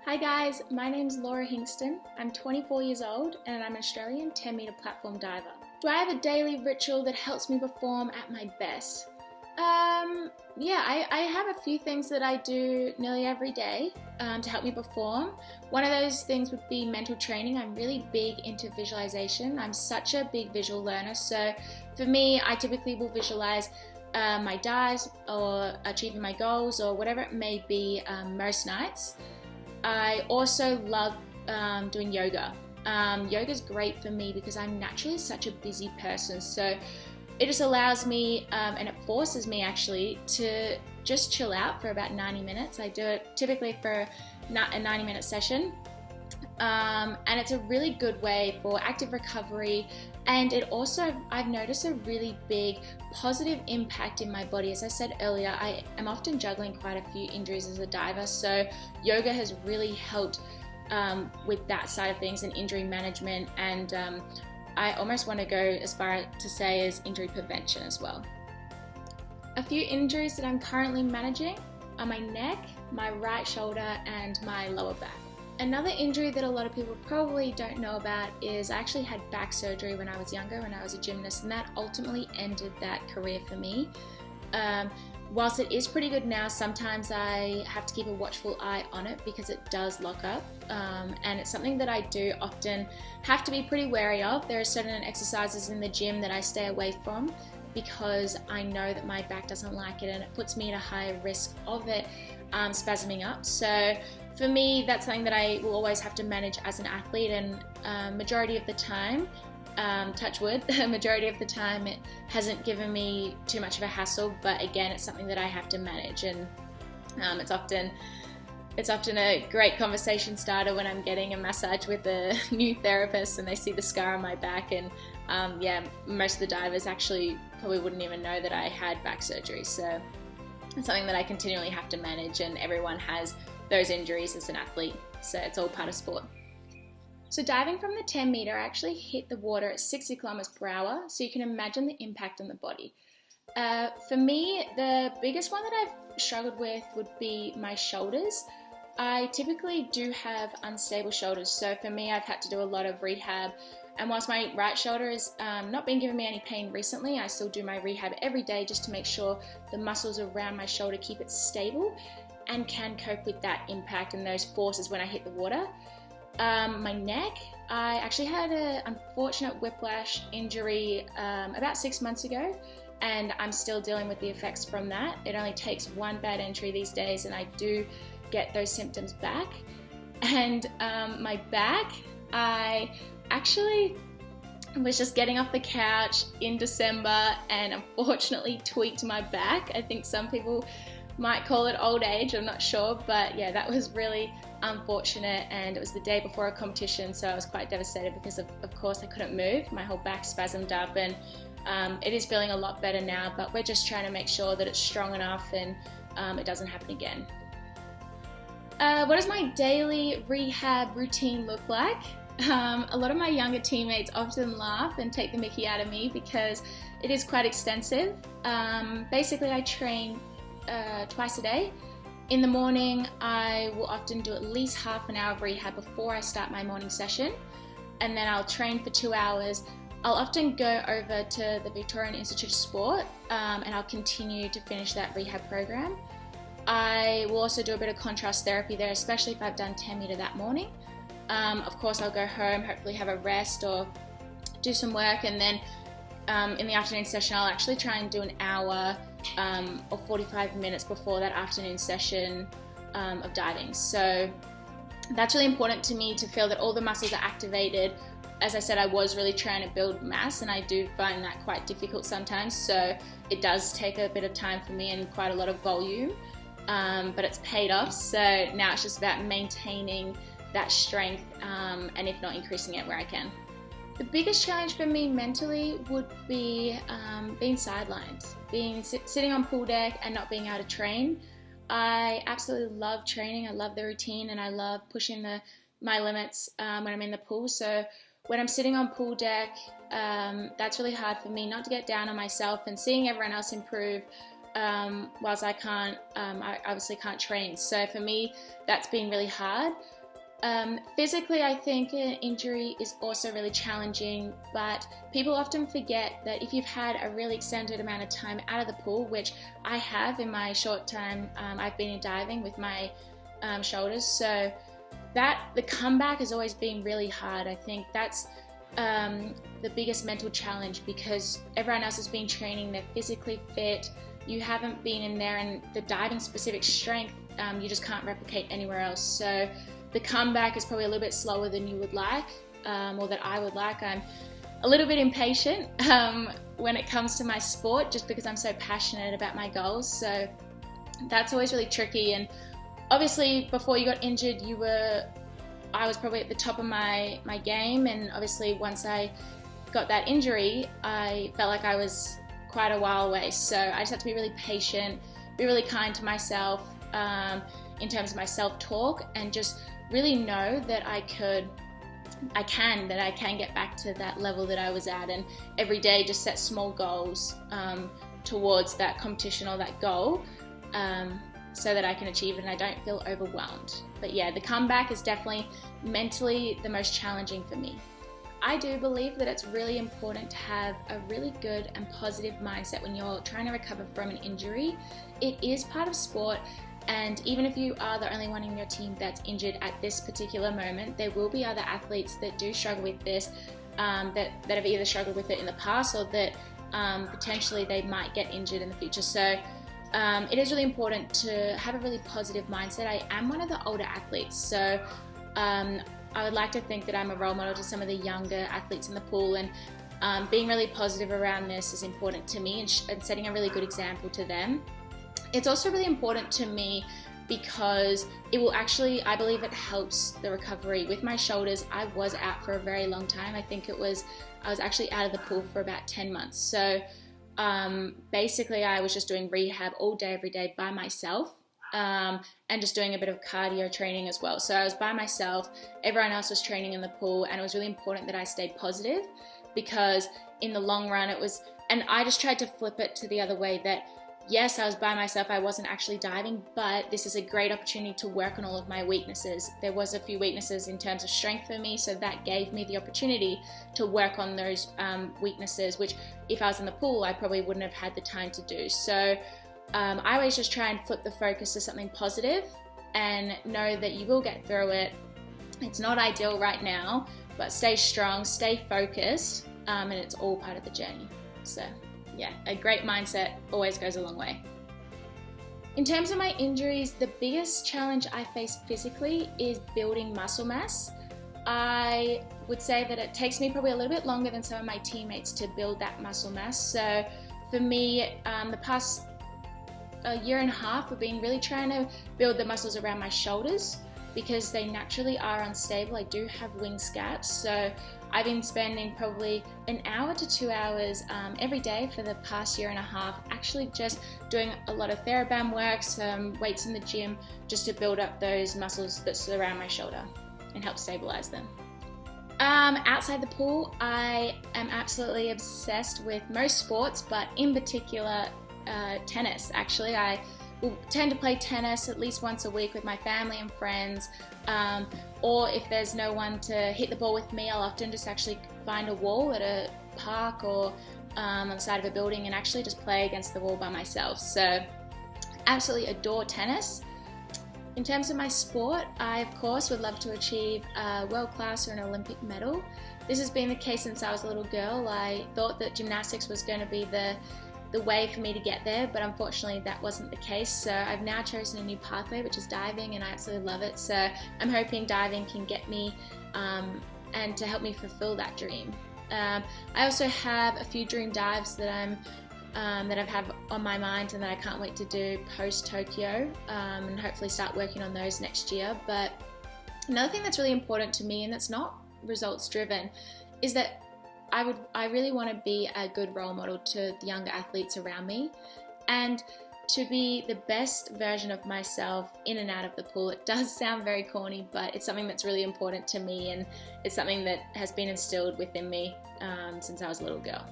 Hi guys, my name's Laura Hingston. I'm 24 years old and I'm an Australian 10 metre platform diver. Do I have a daily ritual that helps me perform at my best? I have a few things that I do nearly every day to help me perform. One of those things would be mental training. I'm really big into visualization. I'm such a big visual learner, so for me, I typically will visualize my dives or achieving my goals or whatever it may be most nights. I also love doing yoga. Yoga is great for me because I'm naturally such a busy person, so it just allows me and it forces me actually to just chill out for about 90 minutes. I do it typically for a 90-minute session, and it's a really good way for active recovery, and it also, I've noticed a really big positive impact in my body. As I said earlier, I am often juggling quite a few injuries as a diver, so yoga has really helped with that side of things and injury management, and I almost want to go as far to say as injury prevention as well. A few injuries that I'm currently managing are my neck, my right shoulder, and my lower back. Another injury that a lot of people probably don't know about is I actually had back surgery when I was younger, when I was a gymnast, and that ultimately ended that career for me. Whilst it is pretty good now, sometimes I have to keep a watchful eye on it because it does lock up, and it's something that I do often have to be pretty wary of. There are certain exercises in the gym that I stay away from because I know that my back doesn't like it and it puts me at a higher risk of it spasming up. So for me, that's something that I will always have to manage as an athlete, and majority of the time, touch wood, majority of the time it hasn't given me too much of a hassle, but again, it's something that I have to manage, and it's often a great conversation starter when I'm getting a massage with a new therapist and they see the scar on my back, and most of the divers actually probably wouldn't even know that I had back surgery, so it's something that I continually have to manage, and everyone has those injuries as an athlete, so it's all part of sport. So diving from the 10 metre, I actually hit the water at 60 kilometers per hour, so you can imagine the impact on the body. For me, the biggest one that I've struggled with would be my shoulders. I typically do have unstable shoulders, so for me, I've had to do a lot of rehab. And whilst my right shoulder has not been giving me any pain recently, I still do my rehab every day just to make sure the muscles around my shoulder keep it stable and can cope with that impact and those forces when I hit the water. My neck, I actually had an unfortunate whiplash injury about 6 months ago, and I'm still dealing with the effects from that. It only takes one bad injury these days and I do get those symptoms back. And my back, I actually was just getting off the couch in December and unfortunately tweaked my back. I think some people might call it old age, I'm not sure, but yeah, that was really unfortunate, and it was the day before a competition, so I was quite devastated because of course I couldn't move. My whole back spasmed up, and it is feeling a lot better now, but we're just trying to make sure that it's strong enough and it doesn't happen again. What does my daily rehab routine look like? A lot of my younger teammates often laugh and take the mickey out of me because it is quite extensive. Basically, I train twice a day. In the morning, I will often do at least half an hour of rehab before I start my morning session, and then I'll train for 2 hours. I'll often go over to the Victorian Institute of Sport, and I'll continue to finish that rehab program. I will also do a bit of contrast therapy there, especially if I've done 10 metre that morning. Of course, I'll go home, hopefully have a rest or do some work, and then in the afternoon session, I'll actually try and do an hour or 45 minutes before that afternoon session of diving. So that's really important to me to feel that all the muscles are activated. As I said, I was really trying to build mass, and I do find that quite difficult sometimes, so it does take a bit of time for me and quite a lot of volume, but it's paid off, so now it's just about maintaining that strength and if not increasing it where I can. The biggest challenge for me mentally would be being sidelined, sitting on pool deck and not being able to train. I absolutely love training, I love the routine, and I love pushing my limits when I'm in the pool. So when I'm sitting on pool deck, that's really hard for me not to get down on myself, and seeing everyone else improve whilst I obviously can't train. So for me, that's been really hard. Physically, I think an injury is also really challenging, but people often forget that if you've had a really extended amount of time out of the pool, which I have in my short time I've been in diving with my shoulders, so that the comeback has always been really hard. I think that's the biggest mental challenge, because everyone else has been training, they're physically fit, you haven't been in there, and the diving specific strength you just can't replicate anywhere else. So the comeback is probably a little bit slower than you would like, or that I would like. I'm a little bit impatient when it comes to my sport, just because I'm so passionate about my goals. So that's always really tricky. And obviously, before you got injured, I was probably at the top of my game. And obviously, once I got that injury, I felt like I was quite a while away. So I just have to be really patient, be really kind to myself in terms of my self-talk, and just really know that I can get back to that level that I was at, and every day just set small goals towards that competition or that goal, so that I can achieve it and I don't feel overwhelmed. But yeah, the comeback is definitely mentally the most challenging for me. I do believe that it's really important to have a really good and positive mindset when you're trying to recover from an injury. It is part of sport, and even if you are the only one in your team that's injured at this particular moment, there will be other athletes that do struggle with this, that have either struggled with it in the past, or that potentially they might get injured in the future. So it is really important to have a really positive mindset. I am one of the older athletes, so I would like to think that I'm a role model to some of the younger athletes in the pool, and being really positive around this is important to me, and setting a really good example to them. It's also really important to me because it will actually, I believe it helps the recovery. With my shoulders, I was out for a very long time. I think I was actually out of the pool for about 10 months. So basically I was just doing rehab all day, every day by myself. And just doing a bit of cardio training as well. So I was by myself, everyone else was training in the pool, and it was really important that I stayed positive, because in the long run and I just tried to flip it to the other way, that yes, I was by myself, I wasn't actually diving, but this is a great opportunity to work on all of my weaknesses. There was a few weaknesses in terms of strength for me, so that gave me the opportunity to work on those weaknesses, which if I was in the pool, I probably wouldn't have had the time to do. So I always just try and flip the focus to something positive and know that you will get through it. It's not ideal right now, but stay strong, stay focused, and it's all part of the journey. So yeah, a great mindset always goes a long way. In terms of my injuries, the biggest challenge I face physically is building muscle mass. I would say that it takes me probably a little bit longer than some of my teammates to build that muscle mass. So for me, the past a year and a half, we've been really trying to build the muscles around my shoulders, because they naturally are unstable. I do have wing scaps, so I've been spending probably an hour to 2 hours every day for the past year and a half, actually just doing a lot of TheraBand work, some weights in the gym, just to build up those muscles that surround my shoulder and help stabilize them. Outside the pool, I am absolutely obsessed with most sports, but in particular tennis. Actually, I will tend to play tennis at least once a week with my family and friends, or if there's no one to hit the ball with me, I'll often just actually find a wall at a park or on the side of a building and actually just play against the wall by myself. So absolutely adore tennis. In terms of my sport, I of course would love to achieve a world class or an Olympic medal. This has been the case since I was a little girl. I thought that gymnastics was going to be the way for me to get there, but unfortunately that wasn't the case. So I've now chosen a new pathway, which is diving, and I absolutely love it. So I'm hoping diving can get me and to help me fulfill that dream. I also have a few dream dives that I've had on my mind and that I can't wait to do post Tokyo, and hopefully start working on those next year. But another thing that's really important to me, and that's not results driven, is that I really want to be a good role model to the younger athletes around me, and to be the best version of myself in and out of the pool. It does sound very corny, but it's something that's really important to me, and it's something that has been instilled within me since I was a little girl.